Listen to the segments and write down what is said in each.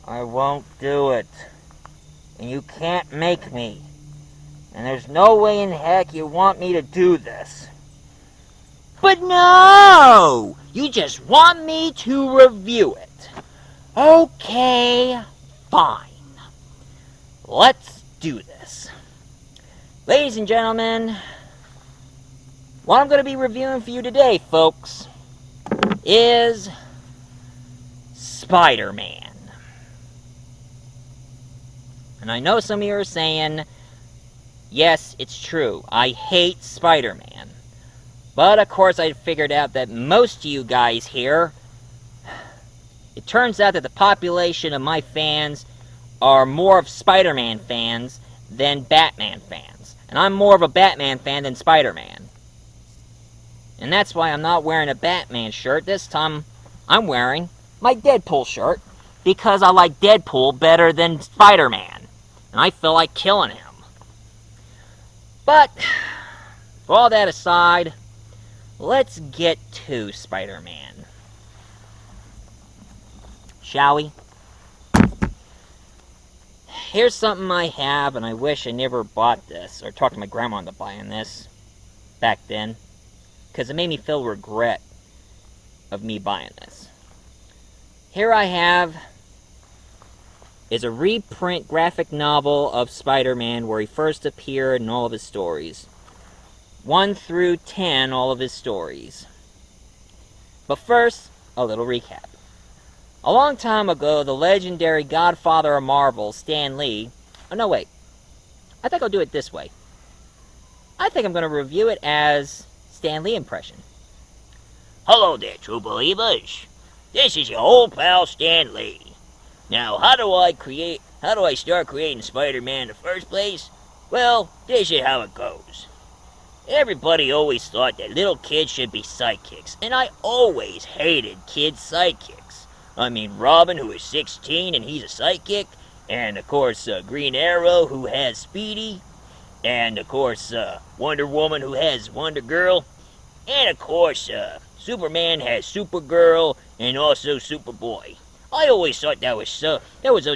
I won't do it. And you can't make me. And there's no way in heck you want me to do this. But no! You just want me to review it. Okay, fine. Let's do this. Ladies and gentlemen, what I'm going to be reviewing for you today, folks, is Spider-Man. And I know some of you are saying, yes, it's true, I hate Spider-Man. But of course I figured out that most of you guys here, it turns out that the population of my fans are more of Spider-Man fans than Batman fans. And I'm more of a Batman fan than Spider-Man. And that's why I'm not wearing a Batman shirt. This time I'm wearing my Deadpool shirt because I like Deadpool better than Spider-Man. And I feel like killing him. But, for all that aside, let's get to Spider-Man. Shall we? Here's something I have, and I wish I never bought this, or talked to my grandma into buying this back then, because it made me feel regret of me buying this. Here I have is a reprint graphic novel of Spider-Man where he first appeared in all of his stories. 1 through 10, all of his stories. But first, a little recap. A long time ago, the legendary godfather of Marvel, Stan Lee... Oh, no, wait. I think I'll do it this way. I think I'm going to review it as Stan Lee impression. Hello there, true believers. This is your old pal Stan Lee. Now, how do I start creating Spider-Man in the first place? Well, this is how it goes. Everybody always thought that little kids should be sidekicks, and I always hated kids' sidekicks. I mean, Robin, who is 16, and he's a sidekick, and, of course, Green Arrow, who has Speedy, and, of course, Wonder Woman, who has Wonder Girl, and, of course, Superman has Supergirl, and also Superboy. I always thought that was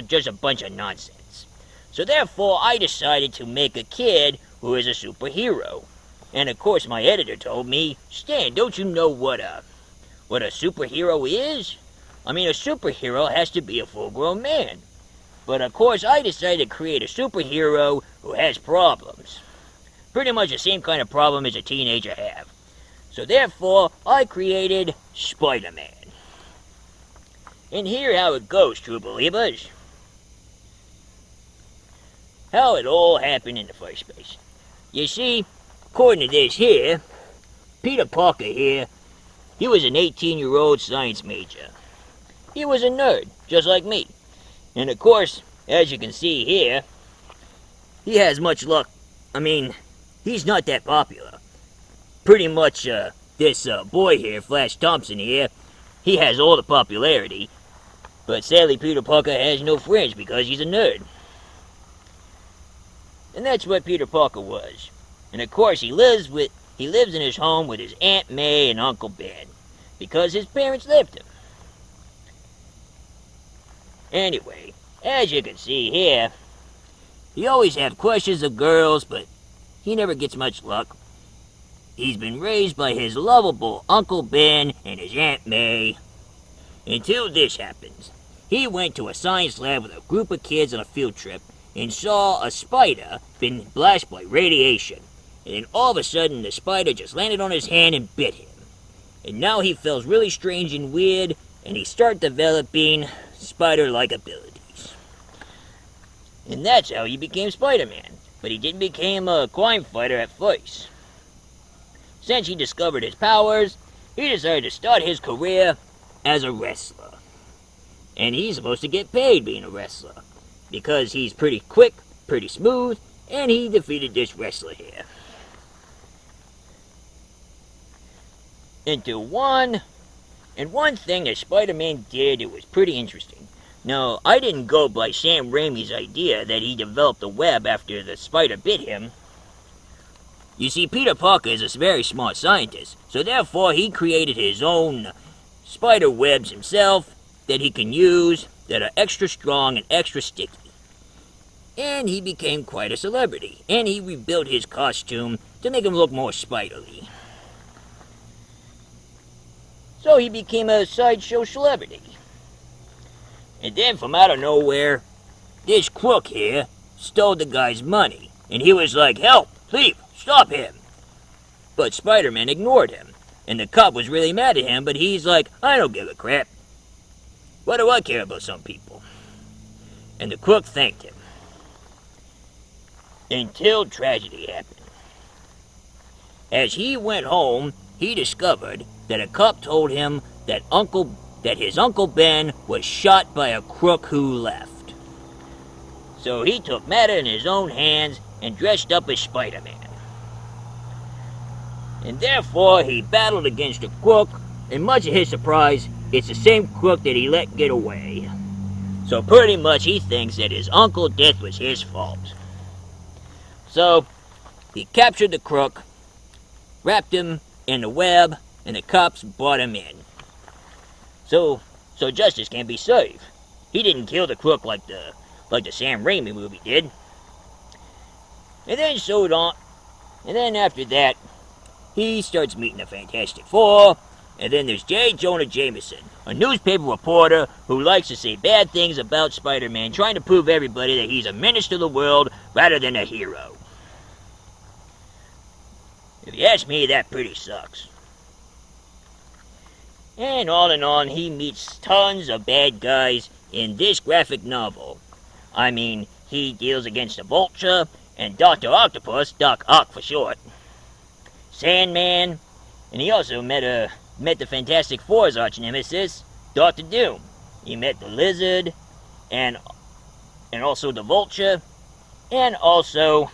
just a bunch of nonsense. So therefore, I decided to make a kid who is a superhero. And of course, my editor told me, Stan, don't you know what a superhero is? I mean, a superhero has to be a full-grown man. But of course, I decided to create a superhero who has problems. Pretty much the same kind of problem as a teenager have. So therefore, I created Spider-Man. And here how it goes, true believers. How it all happened in the first place. You see, according to this here, Peter Parker here, he was an 18-year-old science major. He was a nerd, just like me. And of course, as you can see here, he has much luck. I mean, he's not that popular. Pretty much, this boy here, Flash Thompson here, he has all the popularity. But sadly, Peter Parker has no friends because he's a nerd. And that's what Peter Parker was. And of course, he lives in his home with his Aunt May and Uncle Ben. Because his parents left him. Anyway, as you can see here, he always have crushes of girls, but he never gets much luck. He's been raised by his lovable Uncle Ben and his Aunt May. Until this happens. He went to a science lab with a group of kids on a field trip and saw a spider been blasted by radiation. And then all of a sudden, the spider just landed on his hand and bit him. And now he feels really strange and weird, and he started developing spider-like abilities. And that's how he became Spider-Man. But he didn't become a crime fighter at first. Since he discovered his powers, he decided to start his career as a wrestler. And he's supposed to get paid being a wrestler. Because he's pretty quick, pretty smooth, and he defeated this wrestler here. One thing that Spider-Man did that was pretty interesting. Now, I didn't go by Sam Raimi's idea that he developed a web after the spider bit him. You see, Peter Parker is a very smart scientist, so therefore he created his own spider webs himself, that he can use that are extra strong and extra sticky. And he became quite a celebrity, and he rebuilt his costume to make him look more spiderly. So he became a sideshow celebrity. And then from out of nowhere, this crook here stole the guy's money, and he was like, "Help, please, stop him." But Spider-Man ignored him, and the cop was really mad at him, but he's like, "I don't give a crap. What do I care about some people?" And the crook thanked him. Until tragedy happened. As he went home, he discovered that a cop told him that his Uncle Ben was shot by a crook who left. So he took matter in his own hands and dressed up as Spider-Man. And therefore he battled against the crook, and much to his surprise, it's the same crook that he let get away. So pretty much he thinks that his Uncle Death was his fault. So he captured the crook, wrapped him in the web, and the cops brought him in. So justice can be served. He didn't kill the crook like the Sam Raimi movie did. And then after that, he starts meeting the Fantastic Four, and then there's J. Jonah Jameson, a newspaper reporter who likes to say bad things about Spider-Man, trying to prove everybody that he's a menace to the world rather than a hero. If you ask me, that pretty sucks. And on, he meets tons of bad guys in this graphic novel. I mean, he deals against the Vulture and Dr. Octopus, Doc Ock for short, Sandman, and he also met the Fantastic Four's arch-nemesis, Dr. Doom. He met the Lizard, and also the Vulture, and also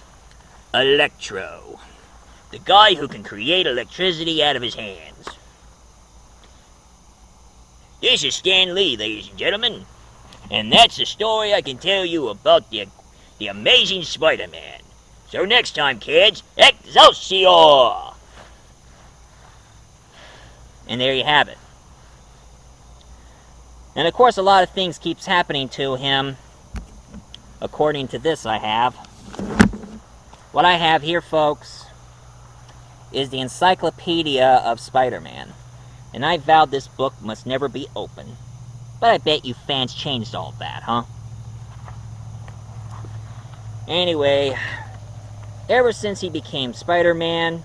Electro, the guy who can create electricity out of his hands. This is Stan Lee, ladies and gentlemen, and that's the story I can tell you about the Amazing Spider-Man. So next time, kids, Excelsior! And there you have it. And of course, a lot of things keeps happening to him, according to this I have. What I have here, folks, is the Encyclopedia of Spider-Man. And I vowed this book must never be open. But I bet you fans changed all that, huh? Anyway, ever since he became Spider-Man,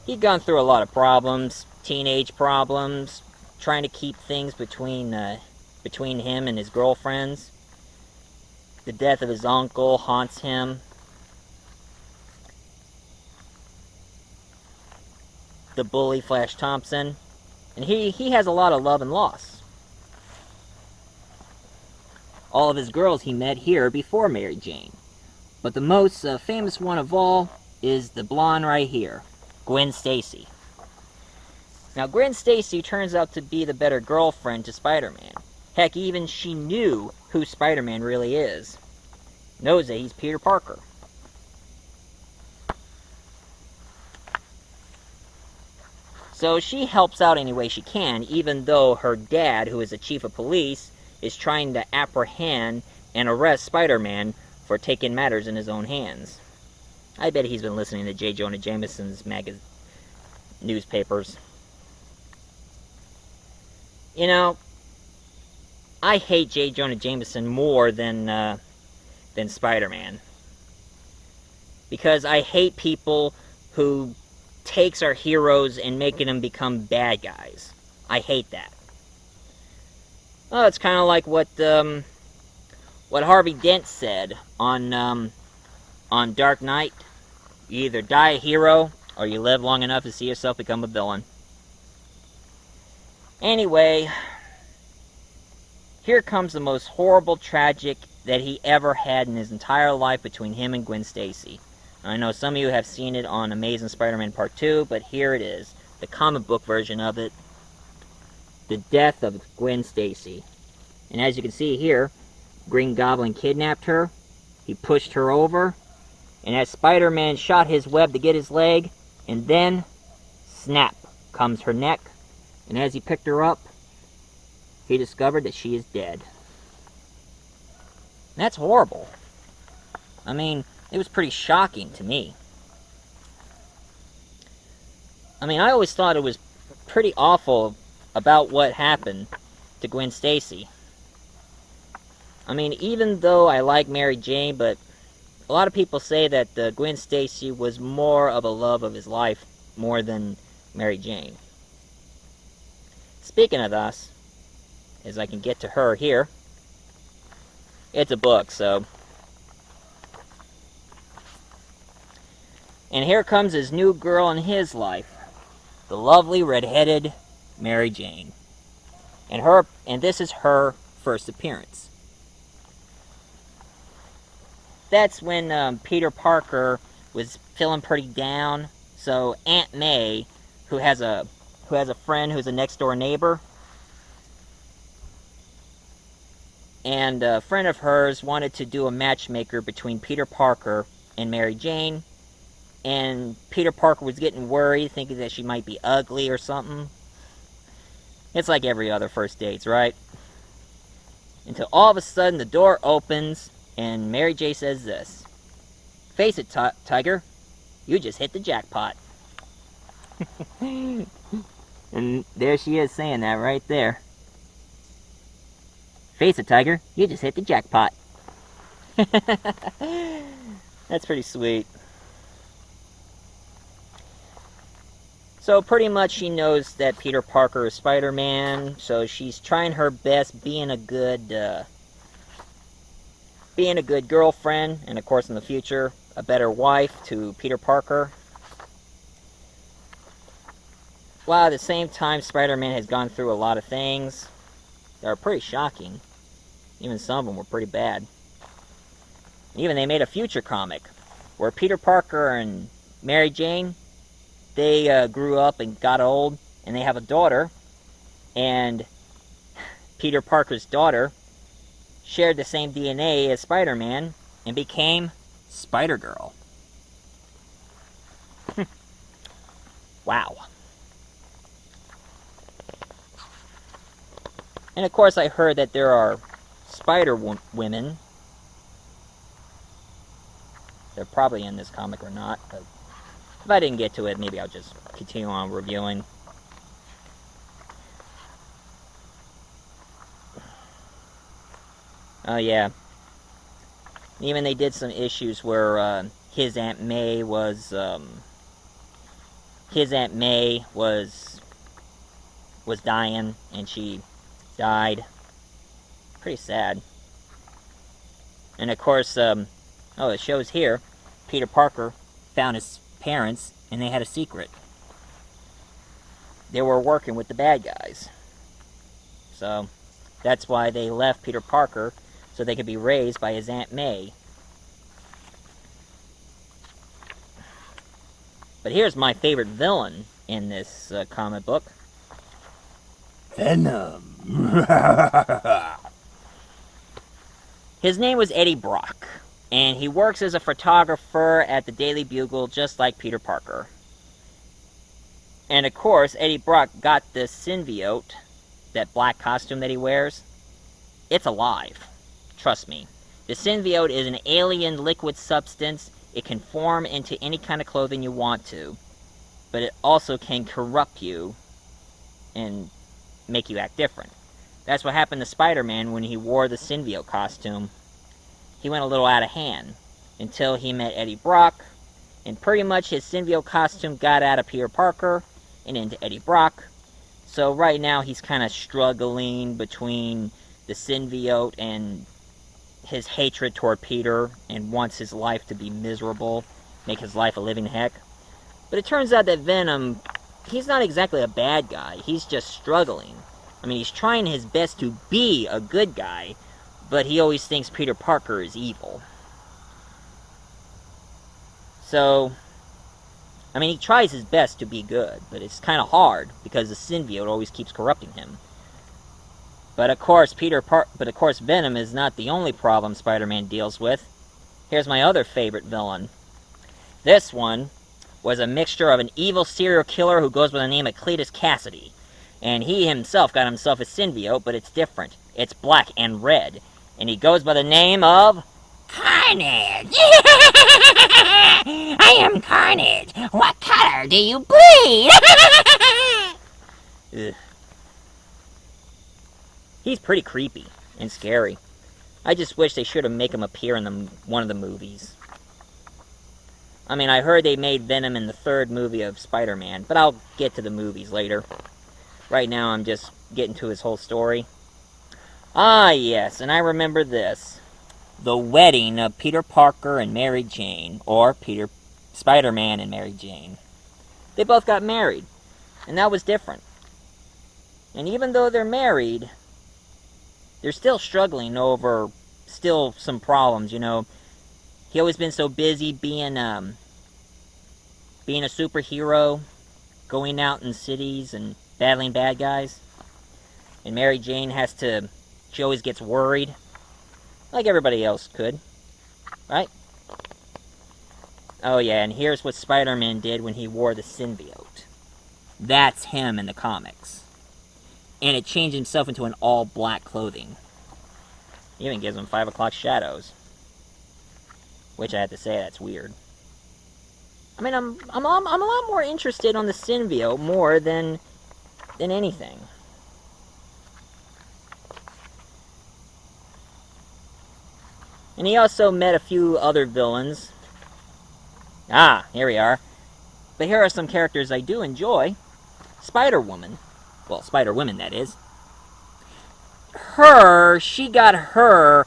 he'd gone through a lot of problems, teenage problems, trying to keep things between him and his girlfriends. The death of his uncle haunts him. The bully, Flash Thompson. And he has a lot of love and loss. All of his girls he met here before Mary Jane. But the most famous one of all is the blonde right here, Gwen Stacy. Now, Gwen Stacy turns out to be the better girlfriend to Spider-Man. Heck, even she knew who Spider-Man really is. Knows that he's Peter Parker. So she helps out any way she can, even though her dad, who is the chief of police, is trying to apprehend and arrest Spider-Man for taking matters in his own hands. I bet he's been listening to J. Jonah Jameson's newspapers. You know, I hate J. Jonah Jameson more than Spider-Man. Because I hate people who takes our heroes and making them become bad guys. I hate that. Well, it's kind of like what Harvey Dent said on Dark Knight. You either die a hero, or you live long enough to see yourself become a villain. Anyway, here comes the most horrible tragic that he ever had in his entire life between him and Gwen Stacy. I know some of you have seen it on Amazing Spider-Man Part 2, but here it is, the comic book version of it, the death of Gwen Stacy. And as you can see here, Green Goblin kidnapped her, he pushed her over, and as Spider-Man shot his web to get his leg, and then, snap, comes her neck, and as he picked her up, he discovered that she is dead. That's horrible. I mean, it was pretty shocking to me. I mean, I always thought it was pretty awful about what happened to Gwen Stacy. I mean, even though I like Mary Jane, but a lot of people say that Gwen Stacy was more of a love of his life more than Mary Jane. Speaking of thus, as I can get to her here, it's a book, so. And here comes his new girl in his life, the lovely red-headed Mary Jane. And this is her first appearance. That's when Peter Parker was feeling pretty down, so Aunt May, who has a friend who's a next-door neighbor, and a friend of hers wanted to do a matchmaker between Peter Parker and Mary Jane, and Peter Parker was getting worried, thinking that she might be ugly or something. It's like every other first dates, right? Until all of a sudden the door opens, and Mary J says this: "Face it, Tiger, you just hit the jackpot." And there she is saying that right there. "Face it, Tiger, you just hit the jackpot." That's pretty sweet. So pretty much she knows that Peter Parker is Spider-Man, so she's trying her best being a good girlfriend, and of course in the future, a better wife to Peter Parker. While at the same time, Spider-Man has gone through a lot of things that are pretty shocking. Even some of them were pretty bad. Even they made a future comic where Peter Parker and Mary Jane, they grew up and got old, and they have a daughter, and Peter Parker's daughter shared the same DNA as Spider-Man and became Spider-Girl. Wow. And of course I heard that there are Spider-Women. They're probably in this comic or not, but if I didn't get to it, maybe I'll just continue on reviewing. Oh yeah. Even they did some issues where his Aunt May was dying, and she died. Pretty sad. And of course, it shows here, Peter Parker found his parents, and they had a secret. They were working with the bad guys. So, that's why they left Peter Parker, so they could be raised by his Aunt May. But here's my favorite villain in this comic book. Venom. His name was Eddie Brock, and he works as a photographer at the Daily Bugle, just like Peter Parker. And of course, Eddie Brock got this symbiote, that black costume that he wears. It's alive. Trust me. The symbiote is an alien liquid substance. It can form into any kind of clothing you want to, but it also can corrupt you and make you act different. That's what happened to Spider-Man when he wore the symbiote costume. He went a little out of hand until he met Eddie Brock, and pretty much his symbiote costume got out of Peter Parker and into Eddie Brock. So right now he's kind of struggling between the symbiote and his hatred toward Peter, and wants his life to be miserable, make his life a living heck. But it turns out that Venom, he's not exactly a bad guy, he's just struggling. I mean, he's trying his best to be a good guy, but he always thinks Peter Parker is evil. So, I mean, he tries his best to be good, but it's kind of hard because the symbiote always keeps corrupting him. But of course, Venom is not the only problem Spider-Man deals with. Here's my other favorite villain. This one was a mixture of an evil serial killer who goes by the name of Cletus Cassidy. And he himself got himself a symbiote, but it's different. It's black and red. And he goes by the name of... Carnage! I am Carnage! What color do you bleed? Ugh. He's pretty creepy and scary. I just wish they should have made him appear in one of the movies. I mean, I heard they made Venom in the third movie of Spider-Man, but I'll get to the movies later. Right now, I'm just getting to his whole story. Ah, yes, and I remember this. The wedding of Peter Parker and Mary Jane, or Spider-Man and Mary Jane. They both got married, and that was different. And even though they're married, they're still struggling over still some problems, you know. He always been so busy being a superhero, going out in cities and battling bad guys. And Mary Jane she always gets worried, like everybody else could, right? Oh yeah, and here's what Spider-Man did when he wore the symbiote. That's him in the comics. And it changed himself into an all-black clothing. He even gives him 5 o'clock shadows. Which I have to say, that's weird. I mean, I'm a lot more interested on the symbiote more than anything. And he also met a few other villains. Ah, here we are. But here are some characters I do enjoy. Spider-Woman. Well, Spider-Woman, that is. She got her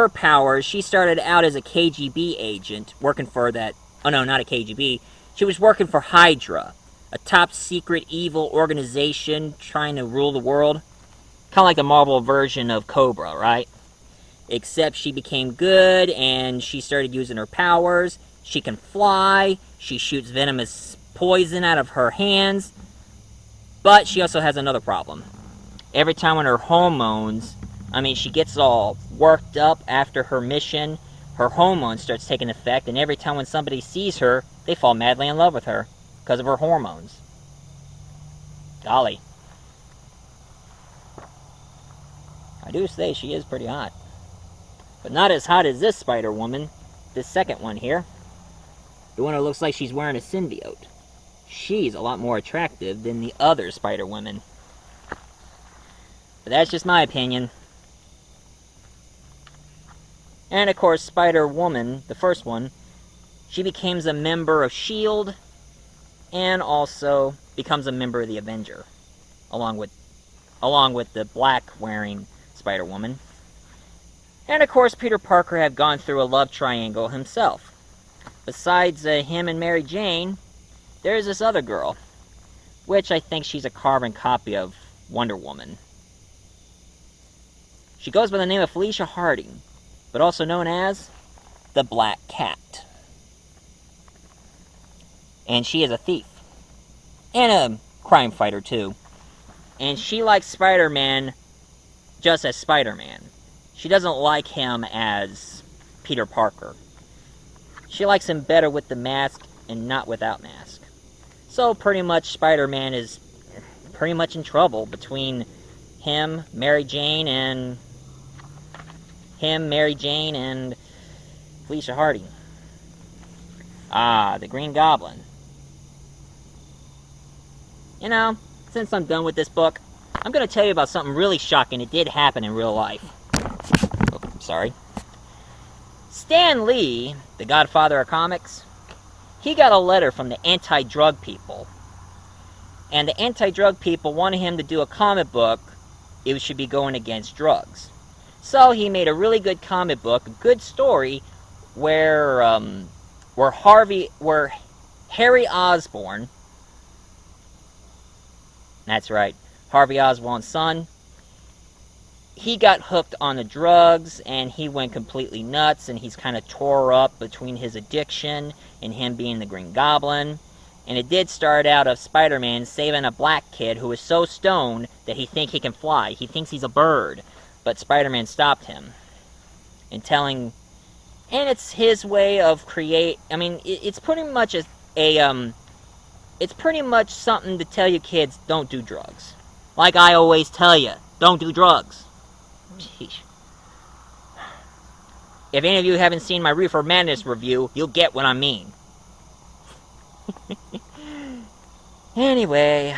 powers. She started out as a KGB agent, working for that... Oh, no, not a KGB. She was working for Hydra, a top-secret evil organization trying to rule the world. Kind of like the Marvel version of Cobra, right? Except she became good, and she started using her powers. She can fly. She shoots venomous poison out of her hands. But she also has another problem. Every time when her hormones... I mean, she gets all worked up after her mission, her hormones starts taking effect, and every time when somebody sees her, they fall madly in love with her because of her hormones. Golly. I do say she is pretty hot. But not as hot as this Spider-Woman, this second one here. The one who looks like she's wearing a symbiote. She's a lot more attractive than the other Spider-Woman. But that's just my opinion. And of course, Spider-Woman, the first one, she becomes a member of S.H.I.E.L.D. and also becomes a member of the Avenger, along with the black-wearing Spider-Woman. And of course, Peter Parker had gone through a love triangle himself. Besides him and Mary Jane, there's this other girl, which I think she's a carbon copy of Wonder Woman. She goes by the name of Felicia Harding, but also known as the Black Cat. And she is a thief. And a crime fighter, too. And she likes Spider-Man just as Spider-Man. She doesn't like him as Peter Parker. She likes him better with the mask and not without mask. So pretty much Spider-Man is pretty much in trouble between him, Mary Jane, and Felicia Harding. Ah, the Green Goblin. You know, since I'm done with this book, I'm going to tell you about something really shocking that did happen in real life. Oh, sorry. Stan Lee, the godfather of comics, he got a letter from the anti-drug people. And the anti-drug people wanted him to do a comic book. It should be going against drugs. So he made a really good comic book, a good story, where Harry Osborn, that's right, Harvey Oswald's son, he got hooked on the drugs, and he went completely nuts, and he's kind of tore up between his addiction and him being the Green Goblin. And it did start out of Spider-Man saving a black kid who is so stoned that he thinks he can fly. He thinks he's a bird. But Spider-Man stopped him. And it's his way of it's pretty much it's pretty much something to tell you kids, don't do drugs. Like I always tell you, don't do drugs. Jeez. If any of you haven't seen my Reefer Madness review, you'll get what I mean. Anyway,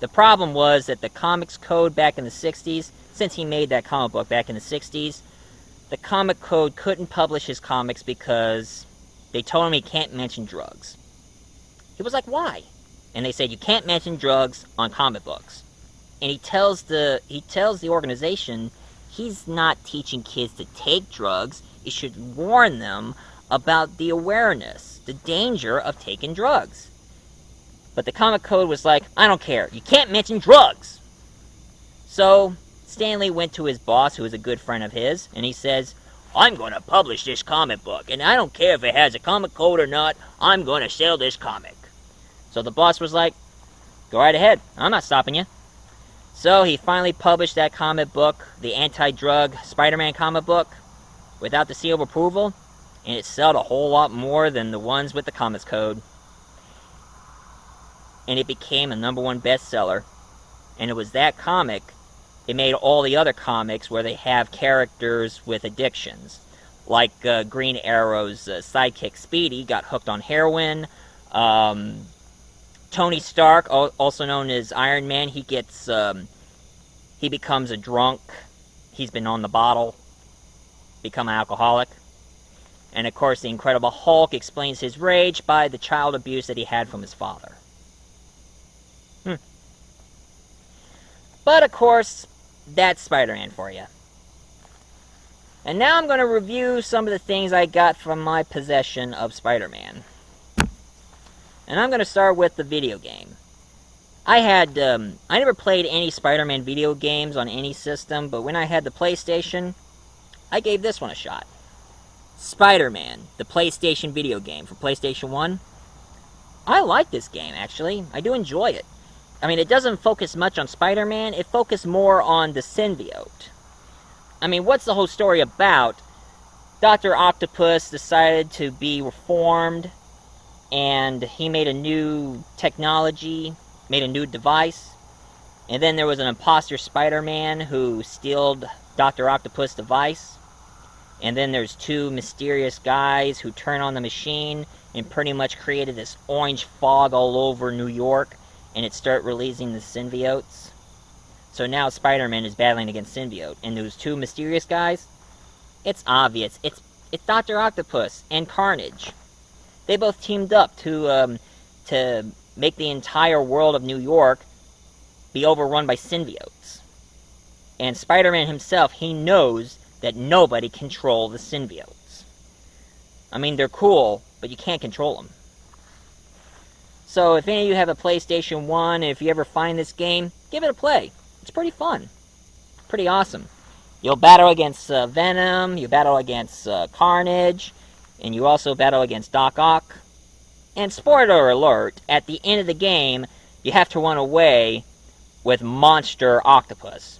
the problem was that the Comics Code back in the 60s, since he made that comic book back in the 60s, the Comic Code couldn't publish his comics because they told him he can't mention drugs. He was like, why? And they said, you can't mention drugs on comic books. And he tells the organization he's not teaching kids to take drugs. He should warn them about the awareness, the danger of taking drugs. But the Comic Code was like, I don't care. You can't mention drugs. So Stan Lee went to his boss, who was a good friend of his, and he says, I'm going to publish this comic book, and I don't care if it has a comic code or not, I'm going to sell this comic. So the boss was like, go right ahead. I'm not stopping you. So he finally published that comic book, the anti-drug Spider-Man comic book, without the seal of approval, and it sold a whole lot more than the ones with the Comics Code. And it became a #1 bestseller. And it was that comic, it made all the other comics where they have characters with addictions. Like Green Arrow's sidekick Speedy got hooked on heroin. Tony Stark, also known as Iron Man, he becomes a drunk. He's been on the bottle, become an alcoholic. And of course, the Incredible Hulk explains his rage by the child abuse that he had from his father. But of course, that's Spider-Man for you. And now I'm going to review some of the things I got from my possession of Spider-Man. And I'm going to start with the video game. I never played any Spider-Man video games on any system, but when I had the PlayStation, I gave this one a shot. Spider-Man, the PlayStation video game for PlayStation 1. I like this game, actually. I do enjoy it. I mean, it doesn't focus much on Spider-Man, it focuses more on the symbiote. I mean, what's the whole story about? Dr. Octopus decided to be reformed, and he made a new technology, made a new device, and then there was an imposter Spider-Man who stealed Dr. Octopus' device, and then there's two mysterious guys who turned on the machine and pretty much created this orange fog all over New York, and it started releasing the symbiotes. So now Spider-Man is battling against symbiote, and those two mysterious guys, it's obvious, it's Dr. Octopus and Carnage. They both teamed up to make the entire world of New York be overrun by symbiotes. And Spider-Man himself, he knows that nobody can control the symbiotes. I mean, they're cool, but you can't control them. So if any of you have a PlayStation 1, if you ever find this game, give it a play. It's pretty fun. Pretty awesome. You'll battle against Venom, you battle against Carnage, and you also battle against Doc Ock. And spoiler alert, at the end of the game, you have to run away with Monster Octopus.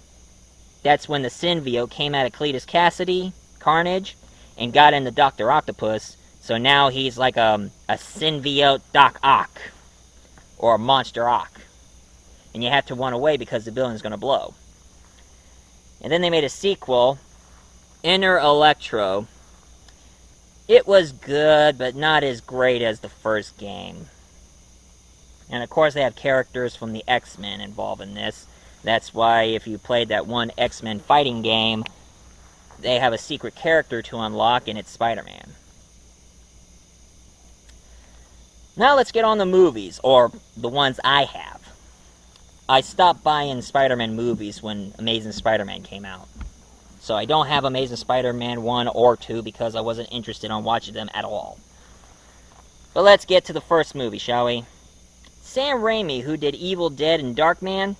That's when the symbiote came out of Cletus Cassidy, Carnage, and got into Dr. Octopus, so now he's like a symbiote Doc Ock, or a Monster Ock. And you have to run away because the building's going to blow. And then they made a sequel, Inner Electro. It was good, but not as great as the first game. And of course they have characters from the X-Men involved in this. That's why if you played that one X-Men fighting game, they have a secret character to unlock, and it's Spider-Man. Now let's get on the movies, or the ones I have. I stopped buying Spider-Man movies when Amazing Spider-Man came out. So I don't have Amazing Spider-Man 1 or 2 because I wasn't interested in watching them at all. But let's get to the first movie, shall we? Sam Raimi, who did Evil Dead and Darkman,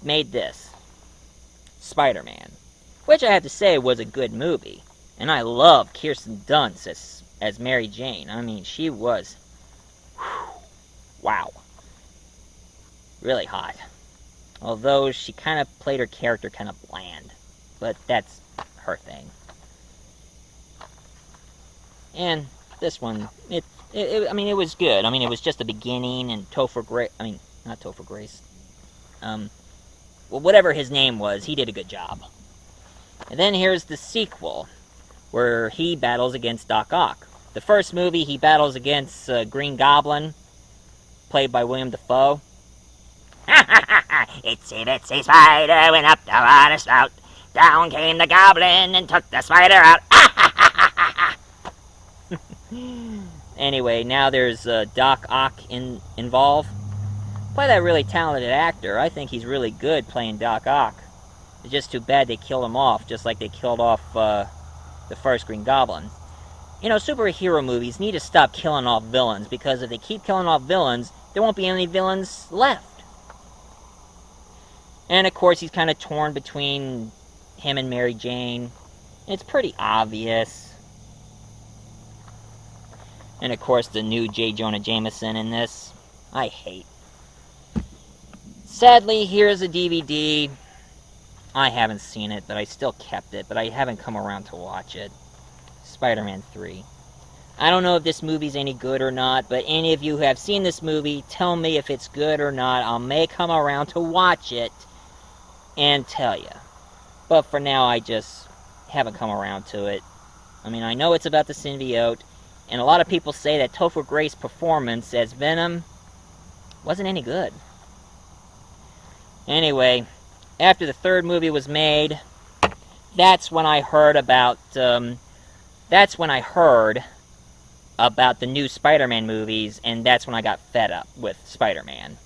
made this. Spider-Man. Which I have to say was a good movie. And I love Kirsten Dunst as Mary Jane. I mean, she was... wow. Really hot. Although she kind of played her character kind of bland. But that's her thing. And this one, I mean, it was good. I mean, it was just the beginning, and Topher Grace, I mean, not Topher Grace, well, whatever his name was, he did a good job. And then here's the sequel, where he battles against Doc Ock. The first movie, he battles against Green Goblin, played by William Dafoe. Itsy bitsy spider went up the water spout. Down came the goblin and took the spider out. Anyway, now there's Doc Ock involved. Play that really talented actor. I think he's really good playing Doc Ock. It's just too bad they killed him off, just like they killed off the first Green Goblin. You know, superhero movies need to stop killing off villains, because if they keep killing off villains, there won't be any villains left. And of course, he's kind of torn between him and Mary Jane. It's pretty obvious. And of course, the new J. Jonah Jameson in this, I hate. Sadly, here's a DVD. I haven't seen it, but I still kept it, but I haven't come around to watch it. Spider-Man 3. I don't know if this movie's any good or not, but any of you who have seen this movie, tell me if it's good or not. I may come around to watch it and tell you. But for now, I just haven't come around to it. I mean, I know it's about the symbiote, and a lot of people say that Topher Grace's performance as Venom wasn't any good. Anyway, after the third movie was made, that's when I heard about the new Spider-Man movies, and that's when I got fed up with Spider-Man.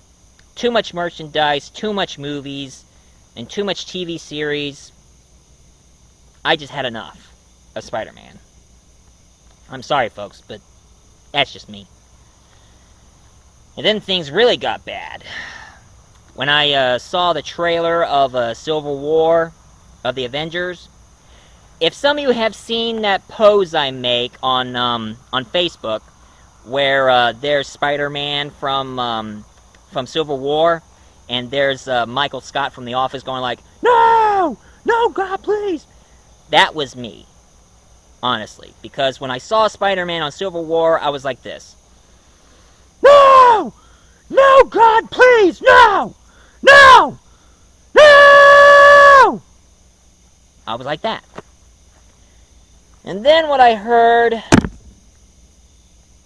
Too much merchandise, too much movies, and too much TV series. I just had enough of Spider-Man. I'm sorry, folks, but that's just me. And then things really got bad. When I saw the trailer of Civil War of the Avengers, if some of you have seen that pose I make on Facebook, where there's Spider-Man from Civil War, and there's Michael Scott from The Office going like, "No! No, God, please!" That was me, honestly. Because when I saw Spider-Man on Civil War, I was like this. "No! No, God, please! No! No! No!" I was like that. And then what I heard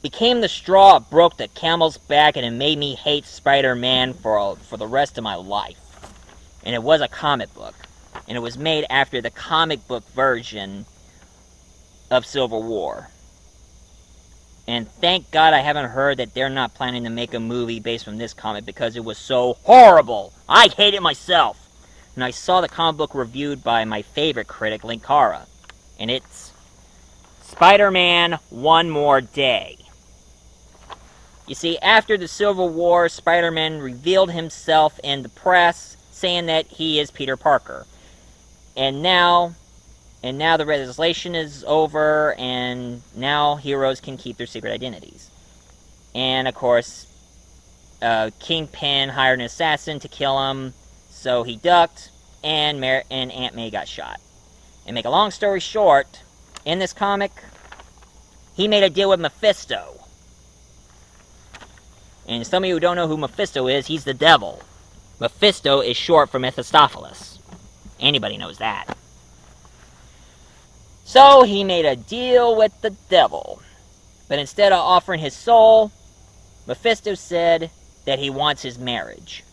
became the straw that broke the camel's back, and it made me hate Spider-Man for the rest of my life. And it was a comic book. And it was made after the comic book version of Civil War. And thank God I haven't heard that they're not planning to make a movie based on this comic, because it was so horrible. I hate it myself. And I saw the comic book reviewed by my favorite critic, Linkara. And it's Spider-Man One More Day. You see, after the Civil War, Spider-Man revealed himself in the press, saying that he is Peter Parker. And now the legislation is over, and now heroes can keep their secret identities. And, of course, Kingpin hired an assassin to kill him, so he ducked, and Aunt May got shot. And make a long story short, in this comic, he made a deal with Mephisto. And some of you who don't know who Mephisto is, he's the devil. Mephisto is short for Mephistopheles. Anybody knows that. So he made a deal with the devil. But instead of offering his soul, Mephisto said that he wants his marriage.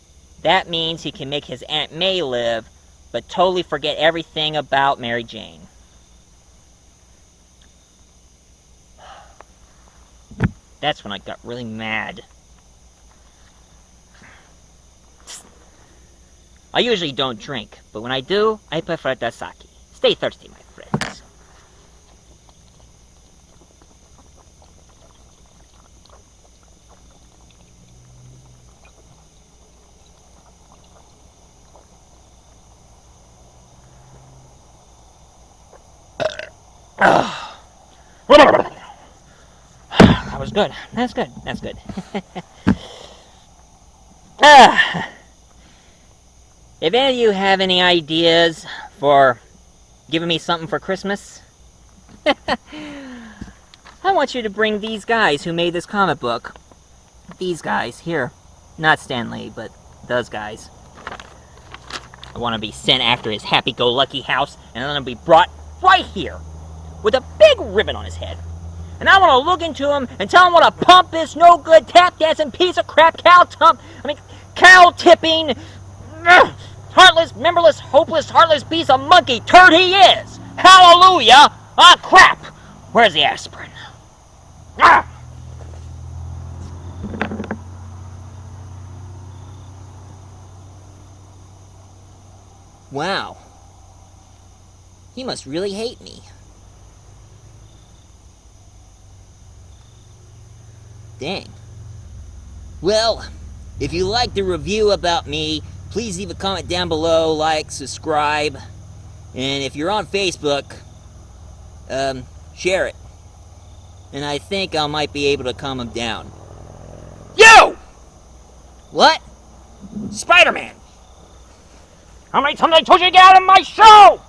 That means he can make his Aunt May live, but totally forget everything about Mary Jane. That's when I got really mad. I usually don't drink, but when I do, I prefer the sake. Stay thirsty, my friends. That was good. That's good. That's good. If any of you have any ideas for giving me something for Christmas, I want you to bring these guys who made this comic book. These guys, here. Not Stan Lee, but those guys. I want to be sent after his happy-go-lucky house, and then I'll be brought right here, with a big ribbon on his head. And I want to look into him and tell him what a pompous, no-good, tap-dancing piece of crap, cow-tipping, heartless, memberless, hopeless, heartless piece of monkey turd he is! Hallelujah! Ah, crap! Where's the aspirin? Ah! Wow. He must really hate me. Dang. Well, if you liked the review about me, please leave a comment down below, like, subscribe, and if you're on Facebook, share it. And I think I might be able to calm him down. You! What? Spider-Man! How many times I told you to get out of my show?